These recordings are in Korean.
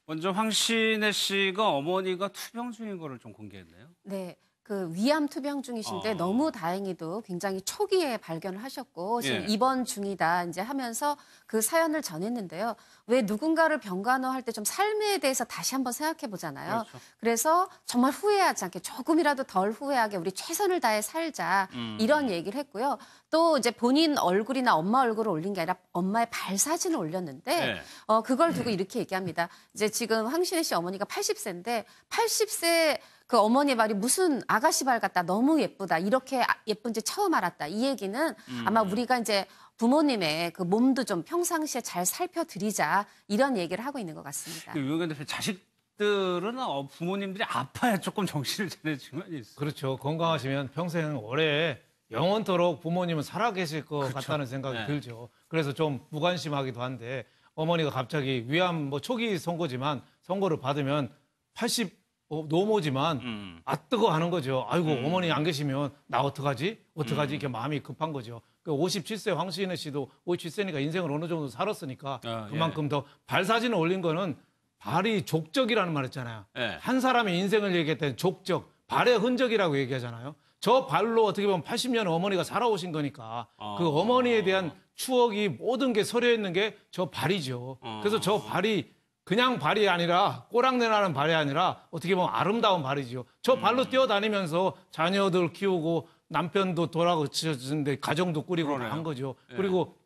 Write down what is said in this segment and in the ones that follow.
먼저 황신혜 씨가 어머니가 투병 중인 거를 좀 공개했네요. 네. 그 위암 투병 중이신데 너무 다행히도 굉장히 초기에 발견을 하셨고 지금 예. 입원 중이다 이제 하면서 그 사연을 전했는데요. 왜 누군가를 병간호할 때 좀 삶에 대해서 다시 한번 생각해 보잖아요. 그렇죠. 그래서 정말 후회하지 않게 조금이라도 덜 후회하게 우리 최선을 다해 살자 이런 얘기를 했고요. 또 이제 본인 얼굴이나 엄마 얼굴을 올린 게 아니라 엄마의 발 사진을 올렸는데 예. 그걸 두고 이렇게 얘기합니다. 이제 지금 황신혜 씨 어머니가 80세인데 80세 그 어머니의 말이 무슨 아가씨 발 같다. 너무 예쁘다. 이렇게 예쁜지 처음 알았다. 이 얘기는 아마 우리가 이제 부모님의 그 몸도 좀 평상시에 잘 살펴드리자 이런 얘기를 하고 있는 것 같습니다. 유영현 대표 자식들은 부모님들이 아파야 조금 정신을 차릴 측면이 있어요. 그렇죠. 건강하시면 평생 오래 영원토록 부모님은 살아계실 것 같다는 생각이 네. 들죠. 그래서 좀 무관심하기도 한데 어머니가 갑자기 위암 뭐 초기 선고지만 선고를 받으면 80 노모지만 뜨거 하는 거죠. 아이고 어머니 안 계시면 나 어떡하지? 어떡하지? 이렇게 마음이 급한 거죠. 그 57세 황신혜 씨도 57세니까 인생을 어느 정도 살았으니까 그만큼 더 발 사진을 올린 거는 발이 족적이라는 말 했잖아요. 예. 한 사람의 인생을 얘기할 때는 족적, 발의 흔적이라고 얘기하잖아요. 저 발로 어떻게 보면 80년 어머니가 살아오신 거니까 그 어머니에 대한 추억이 모든 게 서려 있는 게 저 발이죠. 그래서 저 발이 그냥 발이 아니라 꼬랑내나는 발이 아니라 어떻게 보면 아름다운 발이죠. 저 발로 뛰어다니면서 자녀들 키우고 남편도 돌아가셨는데 가정도 꾸리고 그러네요. 한 거죠. 예. 그리고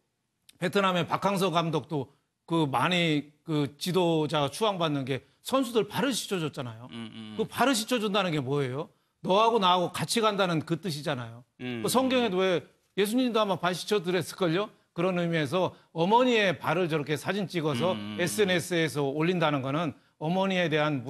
베트남의 박항서 감독도 그 많이 그 지도자가 추앙받는 게 선수들 발을 씻어줬잖아요. 그 발을 씻어준다는 게 뭐예요? 너하고 나하고 같이 간다는 그 뜻이잖아요. 그 성경에도 왜 예수님도 아마 발 씻어드렸을걸요? 그런 의미에서 어머니의 발을 저렇게 사진 찍어서 SNS에서 올린다는 거는 어머니에 대한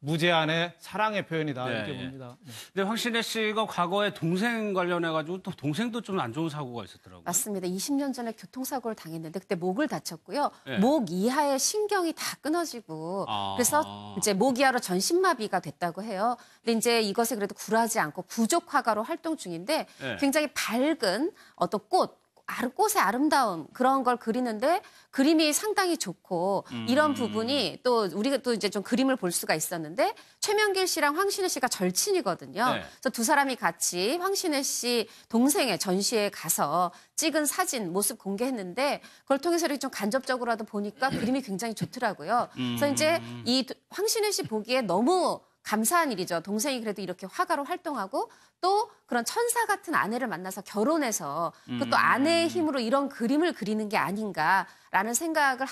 무제한의 사랑의 표현이다 이렇게 네, 봅니다. 네. 근데 황신혜 씨가 과거에 동생 관련해가지고 또 동생도 좀 안 좋은 사고가 있었더라고요. 맞습니다. 20년 전에 교통사고를 당했는데 그때 목을 다쳤고요. 네. 목 이하의 신경이 다 끊어지고 그래서 이제 목 이하로 전신마비가 됐다고 해요. 근데 이제 이것에 그래도 굴하지 않고 부족화가로 활동 중인데 네. 굉장히 밝은 어떤 꽃의 아름다움 그런 걸 그리는데 그림이 상당히 좋고 이런 부분이 또 우리가 또 이제 좀 그림을 볼 수가 있었는데 최명길 씨랑 황신혜 씨가 절친이거든요. 네. 그래서 두 사람이 같이 황신혜 씨 동생의 전시회에 가서 찍은 사진 모습 공개했는데 그걸 통해서 이렇게 좀 간접적으로라도 보니까 그림이 굉장히 좋더라고요. 그래서 이제 이 황신혜 씨 보기에 너무 감사한 일이죠. 동생이 그래도 이렇게 화가로 활동하고 또 그런 천사 같은 아내를 만나서 결혼해서 또 아내의 힘으로 이런 그림을 그리는 게 아닌가라는 생각을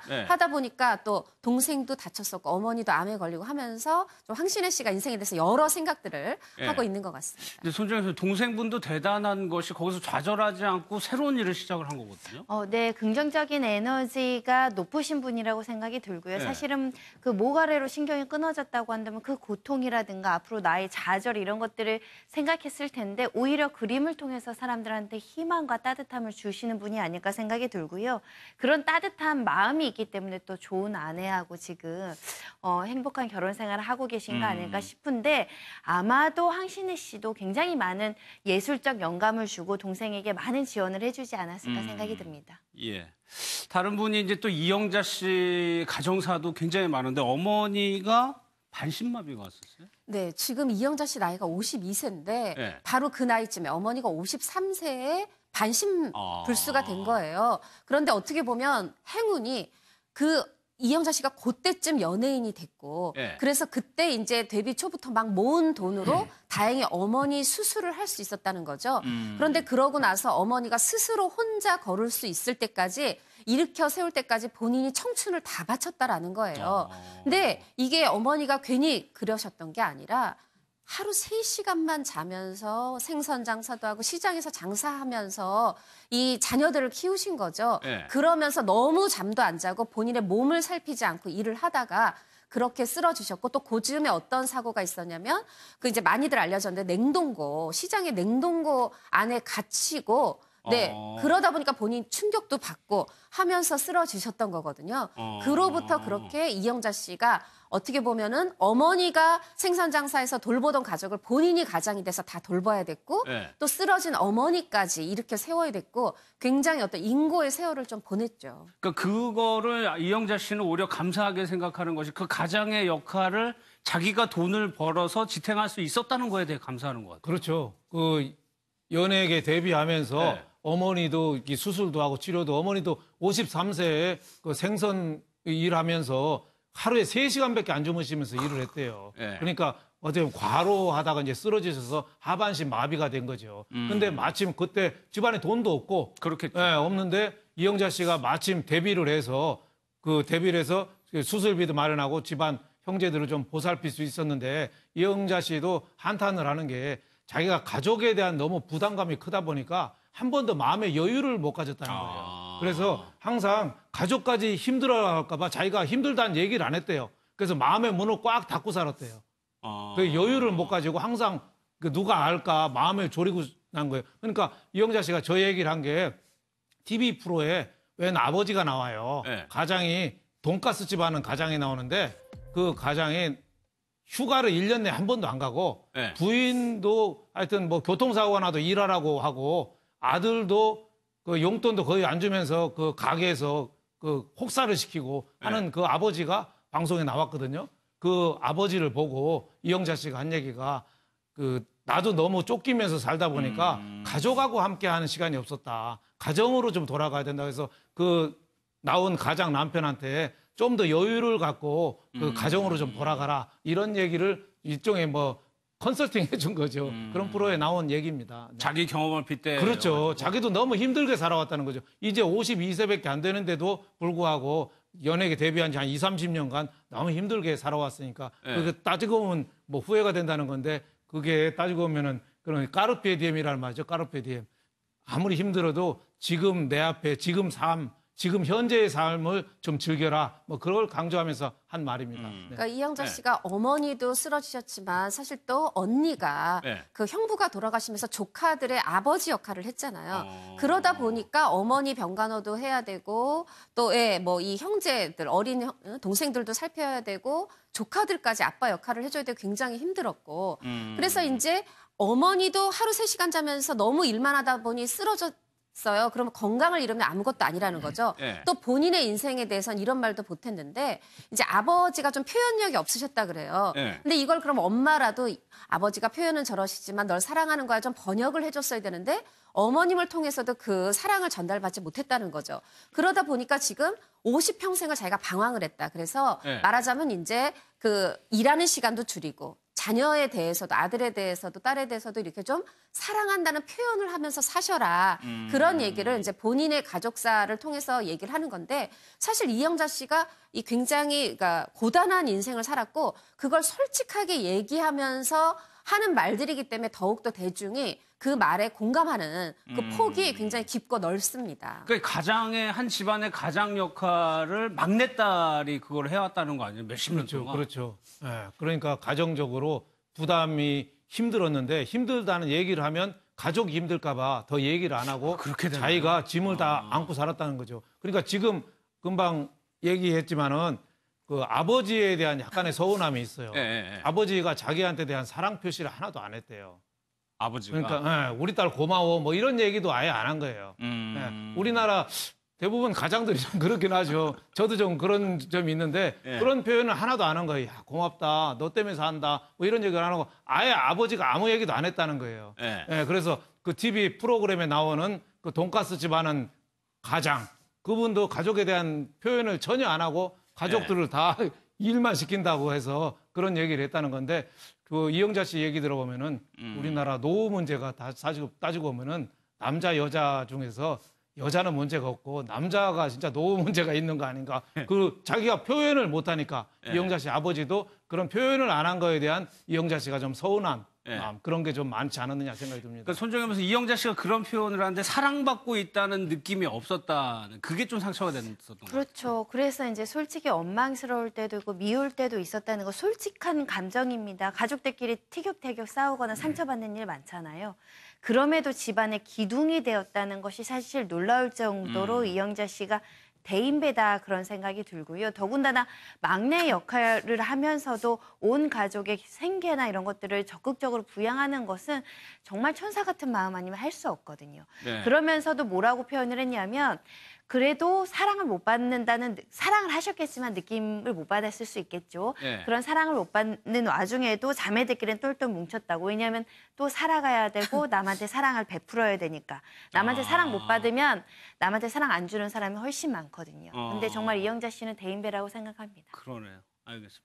네. 하다 보니까 또 동생도 다쳤었고 어머니도 암에 걸리고 하면서 좀 황신혜 씨가 인생에 대해서 여러 생각들을 네. 하고 있는 것 같습니다. 근데 손정혜 선수 동생분도 대단한 것이 거기서 좌절하지 않고 새로운 일을 시작을 한 거거든요. 네, 긍정적인 에너지가 높으신 분이라고 생각이 들고요. 네. 사실은 그 목 아래로 신경이 끊어졌다고 한다면 그 고통이라든가 앞으로 나의 좌절 이런 것들을 생각했을 텐데 오히려 그림을 통해서 사람들한테 희망과 따뜻함을 주시는 분이 아닐까 생각이 들고요. 그런 따뜻한 마음이 있기 때문에 또 좋은 아내하고 지금 행복한 결혼 생활을 하고 계신 거 아닐까 싶은데 아마도 황신혜 씨도 굉장히 많은 예술적 영감을 주고 동생에게 많은 지원을 해주지 않았을까 생각이 듭니다. 예. 다른 분이 이제 또 이영자 씨 가정사도 굉장히 많은데 어머니가 반신마비가 왔었어요? 네, 지금 이영자 씨 나이가 52세인데 네. 바로 그 나이쯤에 어머니가 53세에 반신 불수가 된 거예요. 그런데 어떻게 보면 행운이 그 이영자 씨가 그때쯤 연예인이 됐고 네. 그래서 그때 이제 데뷔 초부터 막 모은 돈으로 다행히 어머니 수술을 할 수 있었다는 거죠. 그런데 그러고 나서 어머니가 스스로 혼자 걸을 수 있을 때까지 일으켜 세울 때까지 본인이 청춘을 다 바쳤다라는 거예요. 근데 이게 어머니가 괜히 그러셨던 게 아니라 하루 3시간만 자면서 생선 장사도 하고 시장에서 장사하면서 이 자녀들을 키우신 거죠. 네. 그러면서 너무 잠도 안 자고 본인의 몸을 살피지 않고 일을 하다가 그렇게 쓰러지셨고 또 그 즈음에 어떤 사고가 있었냐면 그 이제 많이들 알려졌는데 냉동고 시장의 냉동고 안에 갇히고 네, 그러다 보니까 본인 충격도 받고 하면서 쓰러지셨던 거거든요. 그로부터 그렇게 이영자 씨가 어떻게 보면은 어머니가 생선 장사에서 돌보던 가족을 본인이 가장이 돼서 다 돌봐야 됐고 네. 또 쓰러진 어머니까지 이렇게 세워야 됐고 굉장히 어떤 인고의 세월을 좀 보냈죠. 그러니까 그거를 이영자 씨는 오히려 감사하게 생각하는 것이 그 가장의 역할을 자기가 돈을 벌어서 지탱할 수 있었다는 거에 대해 감사하는 것 같아요. 그렇죠. 그 연예계 데뷔하면서 네. 어머니도 이 수술도 하고 치료도 어머니도 53세에 그 생선 일하면서 하루에 3시간밖에 안 주무시면서 일을 했대요. 네. 그러니까 어떻게 보면 과로하다가 이제 쓰러지셔서 하반신 마비가 된 거죠. 근데 마침 그때 집안에 돈도 없고 그렇겠죠. 예, 없는데 이영자 씨가 마침 데뷔를 해서 수술비도 마련하고 집안 형제들을 좀 보살필 수 있었는데 이영자 씨도 한탄을 하는 게 자기가 가족에 대한 너무 부담감이 크다 보니까 한 번도 마음의 여유를 못 가졌다는 거예요. 그래서 항상 가족까지 힘들어할까 봐 자기가 힘들다는 얘기를 안 했대요. 그래서 마음의 문을 꽉 닫고 살았대요. 그 여유를 못 가지고 항상 그 누가 알까 마음을 졸이고 난 거예요. 그러니까 이영자 씨가 저 얘기를 한 게 TV 프로에 웬 아버지가 나와요. 네. 가장이 돈가스집 하는 가장이 나오는데 그 가장이 휴가를 1년 내에 한 번도 안 가고 네. 부인도 하여튼 뭐 교통사고가 나도 일하라고 하고 아들도 그 용돈도 거의 안 주면서 그 가게에서 그 혹사를 시키고 하는 그 아버지가 방송에 나왔거든요. 그 아버지를 보고 이영자 씨가 한 얘기가 그 나도 너무 쫓기면서 살다 보니까 가족하고 함께 하는 시간이 없었다. 가정으로 좀 돌아가야 된다. 그래서 그 나온 가장 남편한테 좀 더 여유를 갖고 그 가정으로 좀 돌아가라. 이런 얘기를 일종의 뭐 컨설팅 해준 거죠. 그런 프로에 나온 얘기입니다. 네. 자기 경험을 빗대. 그렇죠. 자기도 너무 힘들게 살아왔다는 거죠. 이제 52세밖에 안 되는데도 불구하고 연예계 데뷔한 지 한 20, 30년간 너무 힘들게 살아왔으니까 네. 그게 따지고 보면 뭐 후회가 된다는 건데 그게 따지고 보면은 그런 까르페 디엠이라는 말이죠. 까르페 디엠. 아무리 힘들어도 지금 내 앞에 지금 지금 현재의 삶을 좀 즐겨라. 뭐 그걸 강조하면서 한 말입니다. 네. 그러니까 이영자 네. 씨가 어머니도 쓰러지셨지만 사실 또 언니가 네. 그 형부가 돌아가시면서 조카들의 아버지 역할을 했잖아요. 어. 그러다 보니까 어머니 병간호도 해야 되고 또 뭐 이 형제들 어린 동생들도 살펴야 되고 조카들까지 아빠 역할을 해줘야 되고 굉장히 힘들었고 그래서 이제 어머니도 하루 3시간 자면서 너무 일만 하다 보니 쓰러졌어요. 그러면 건강을 잃으면 아무것도 아니라는 거죠. 네. 또 본인의 인생에 대해서는 이런 말도 못했는데 이제 아버지가 좀 표현력이 없으셨다 그래요. 네. 근데 이걸 그럼 엄마라도 아버지가 표현은 저러시지만 널 사랑하는 거야 좀 번역을 해줬어야 되는데 어머님을 통해서도 그 사랑을 전달받지 못했다는 거죠. 그러다 보니까 지금 50평생을 자기가 방황을 했다. 그래서 네. 말하자면 이제 그 일하는 시간도 줄이고 자녀에 대해서도 아들에 대해서도 딸에 대해서도 이렇게 좀 사랑한다는 표현을 하면서 사셔라. 그런 얘기를 이제 본인의 가족사를 통해서 얘기를 하는 건데 사실 이영자 씨가 이 굉장히 그러니까 고단한 인생을 살았고 그걸 솔직하게 얘기하면서 하는 말들이기 때문에 더욱더 대중이 그 말에 공감하는 그 폭이 굉장히 깊고 넓습니다. 그러니까 가장의 한 집안의 가장 역할을 막내딸이 그걸 해왔다는 거 아니에요? 몇십 년 그렇죠. 동안. 그렇죠. 예, 그러니까 가정적으로 부담이 힘들었는데 힘들다는 얘기를 하면 가족이 힘들까 봐 더 얘기를 안 하고 그렇게 되나요? 자기가 짐을 다 안고 살았다는 거죠. 그러니까 지금 금방 얘기했지만은 그 아버지에 대한 약간의 서운함이 있어요. 예, 예, 예. 아버지가 자기한테 대한 사랑 표시를 하나도 안 했대요. 아버지가. 그러니까 예, 우리 딸 고마워 뭐 이런 얘기도 아예 안 한 거예요. 예, 우리나라 대부분 가장들이 좀 그렇긴 하죠. 저도 좀 그런 점이 있는데 예. 그런 표현을 하나도 안 한 거예요. 야, 고맙다. 너 때문에 산다. 뭐 이런 얘기를 안 하고 아예 아버지가 아무 얘기도 안 했다는 거예요. 예. 예, 그래서 그 TV 프로그램에 나오는 그 돈가스 집 하는 가장 그분도 가족에 대한 표현을 전혀 안 하고 가족들을 다 일만 시킨다고 해서 그런 얘기를 했다는 건데 그 이영자 씨 얘기 들어보면은 우리나라 노후 문제가 다 따지고 보면은 남자 여자 중에서 여자는 문제가 없고 남자가 진짜 노후 문제가 있는 거 아닌가. 그 자기가 표현을 못 하니까 이영자 씨 아버지도 그런 표현을 안 한 거에 대한 이영자 씨가 좀 서운한 마음, 그런 게 좀 많지 않았느냐 생각이 듭니다. 그러니까 손정혜면서 이영자 씨가 그런 표현을 하는데 사랑받고 있다는 느낌이 없었다는 그게 좀 상처가 됐었던 거예요. 그렇죠. 그래서 이제 솔직히 원망스러울 때도 있고 미울 때도 있었다는 거 솔직한 감정입니다. 가족들끼리 티격태격 싸우거나 상처받는 일 많잖아요. 그럼에도 집안의 기둥이 되었다는 것이 사실 놀라울 정도로 이영자 씨가 대인배다 그런 생각이 들고요. 더군다나 막내 역할을 하면서도 온 가족의 생계나 이런 것들을 적극적으로 부양하는 것은 정말 천사 같은 마음 아니면 할 수 없거든요. 네. 그러면서도 뭐라고 표현을 했냐면 그래도 사랑을 못 받는다는 사랑을 하셨겠지만 느낌을 못 받았을 수 있겠죠. 네. 그런 사랑을 못 받는 와중에도 자매들끼리는 똘똘 뭉쳤다고. 왜냐하면 또 살아가야 되고 남한테 사랑을 베풀어야 되니까. 남한테 사랑 못 받으면 남한테 사랑 안 주는 사람이 훨씬 많거든요. 근데 정말 이영자 씨는 대인배라고 생각합니다. 그러네요. 알겠습니다.